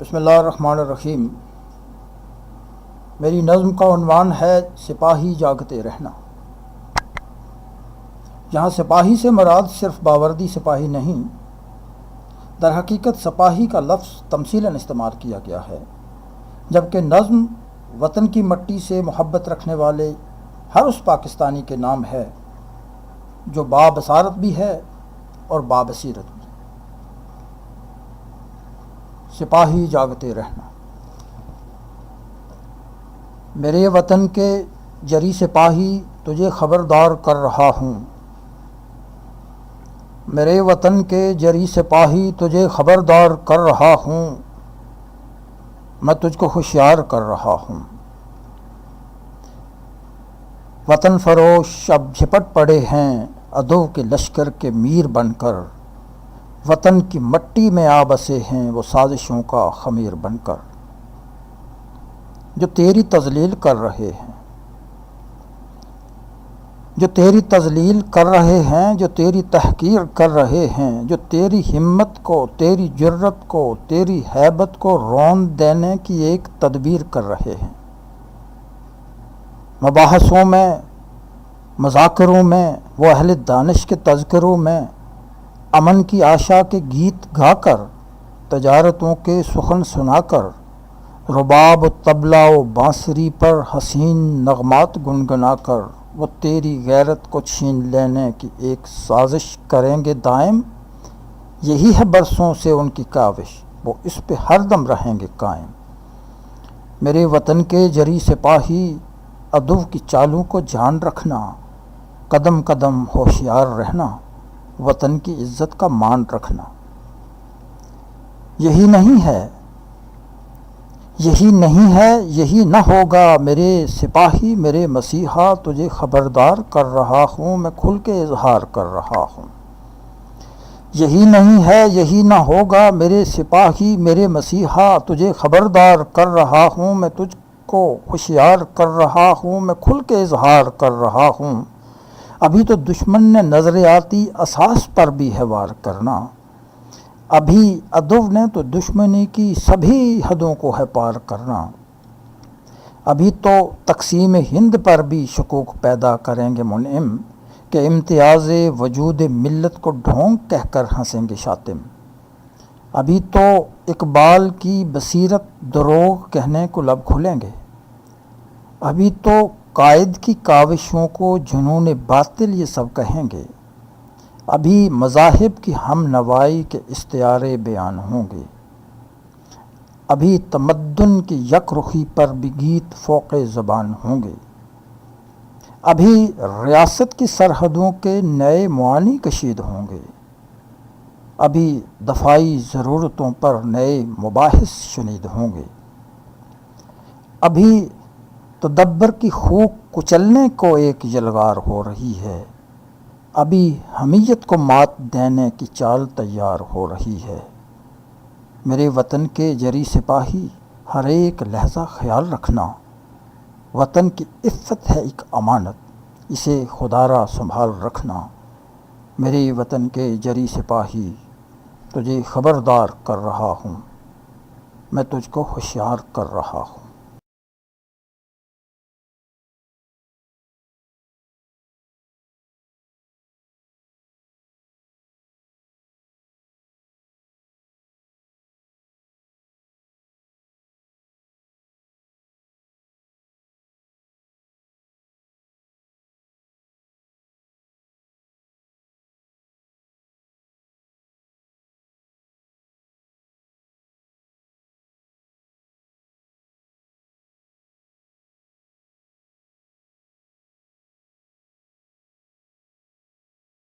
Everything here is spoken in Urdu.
بسم اللہ الرحمن الرحیم۔ میری نظم کا عنوان ہے سپاہی جاگتے رہنا۔ یہاں سپاہی سے مراد صرف باوردی سپاہی نہیں، در حقیقت سپاہی کا لفظ تمثیلاً استعمال کیا گیا ہے، جبکہ نظم وطن کی مٹی سے محبت رکھنے والے ہر اس پاکستانی کے نام ہے جو بابصارت بھی ہے اور بابصیرت بھی۔ سپاہی جاگتے رہنا۔ میرے وطن کے جری سپاہی تجھے خبردار کر رہا ہوں، میرے وطن کے جری سپاہی تجھے خبردار کر رہا ہوں، میں تجھ کو ہوشیار کر رہا ہوں۔ وطن فروش اب جھپٹ پڑے ہیں عدو کے لشکر کے میر بن کر، وطن کی مٹی میں آ بسے ہیں وہ سازشوں کا خمیر بن کر، جو تیری تذلیل کر رہے ہیں، جو تیری تذلیل کر رہے ہیں، جو تیری تحقیر کر رہے ہیں، جو تیری ہمت کو، تیری جرت کو، تیری ہیبت کو روند دینے کی ایک تدبیر کر رہے ہیں۔ مباحثوں میں، مذاکروں میں، وہ اہل دانش کے تذکروں میں امن کی آشا کے گیت گا کر، تجارتوں کے سخن سنا کر، رباب و طبلہ و بانسری پر حسین نغمات گنگنا کر وہ تیری غیرت کو چھین لینے کی ایک سازش کریں گے دائم۔ یہی ہے برسوں سے ان کی کاوش، وہ اس پہ ہر دم رہیں گے قائم۔ میرے وطن کے جری سپاہی عدو کی چالوں کو جان رکھنا، قدم قدم ہوشیار رہنا، وطن کی عزت کا مان رکھنا۔ یہی نہیں ہے، یہی نہیں ہے، یہی نہ ہوگا میرے سپاہی میرے مسیحا تجھے خبردار کر رہا ہوں، میں کھل کے اظہار کر رہا ہوں۔ یہی نہیں ہے، یہی نہ ہوگا میرے سپاہی میرے مسیحا تجھے خبردار کر رہا ہوں، میں تجھ کو ہوشیار کر رہا ہوں، میں کھل کے اظہار کر رہا ہوں۔ ابھی تو دشمن نے نظریاتی اساس پر بھی ہے وار کرنا، ابھی عدو نے تو دشمنی کی سبھی حدوں کو ہے پار کرنا۔ ابھی تو تقسیم ہند پر بھی شکوک پیدا کریں گے منعم، کہ امتیاز وجود ملت کو ڈھونگ کہہ کر ہنسیں گے شاتم۔ ابھی تو اقبال کی بصیرت دروغ کہنے کو لب کھلیں گے، ابھی تو قائد کی کاوشوں کو جنون باطل یہ سب کہیں گے، ابھی مذاہب کی ہم نوائی کے استعارے بیان ہوں گے، ابھی تمدن کی یک رخی پر بھی گیت فوق زبان ہوں گے، ابھی ریاست کی سرحدوں کے نئے معانی کشید ہوں گے، ابھی دفاعی ضرورتوں پر نئے مباحث شنید ہوں گے، ابھی تدبر کی خوک کچلنے کو ایک یلغار ہو رہی ہے، ابھی حمیت کو مات دینے کی چال تیار ہو رہی ہے۔ میرے وطن کے جری سپاہی ہر ایک لحظہ خیال رکھنا، وطن کی عفت ہے ایک امانت اسے خدارا سنبھال رکھنا۔ میرے وطن کے جری سپاہی تجھے خبردار کر رہا ہوں، میں تجھ کو ہوشیار کر رہا ہوں۔